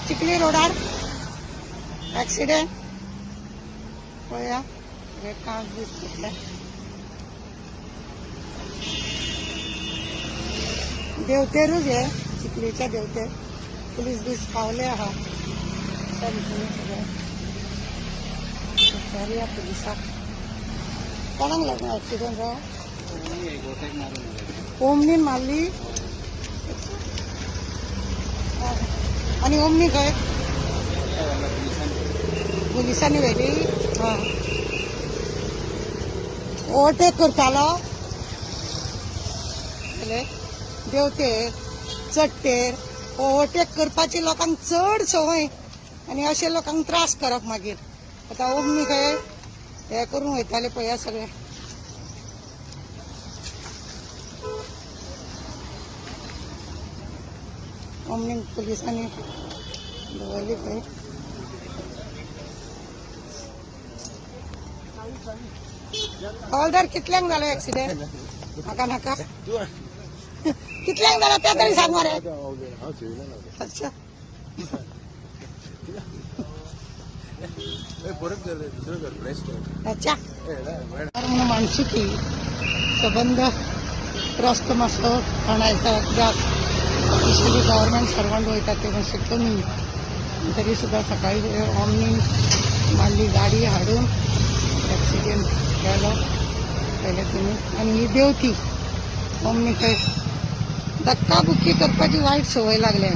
Chikhli रोडार accident पळया हे कांच दिसतले देवतेरूच हे चिखलीच्या देवते पुलीस बीस पावले आहा सगळे पुलिसाक कोणाक लागला ऍक्सिडेंट हो ओमनीन मारली आणि ओमनी खंय पुलिसांनी व्हेली ओव्हरटेक करतालो देवते चडटेर ओव्हरटेक करपाची लोकांक चड सवय आणि अशे लोकांक त्रास करप मागीर आता ओमनी खंय हे करून वयताले पळया सगळे ओमनी पुलिसांनी दवरली खंय हवालदार कितल्यांक जालो एक्सिडेंट म्हाका नाका कितल्यांक जालो ते तरी सांग मरे अच्छा अच्छा म्हणून मानसिकी संबंध त्रस्त मातसो खणायचा कित्याक ऑफिशियली गव्हर्नमेंट सर्वंट वयता ते मातशे कमी तरी सुद्धा सकाळी ओमनी मारली गाडी हाडून ऍक्सिडेंट जालो पयले तुमी आनी ही देवती ओमनी खंय धक्का बुक्की करपाची वायट सवय लागल्या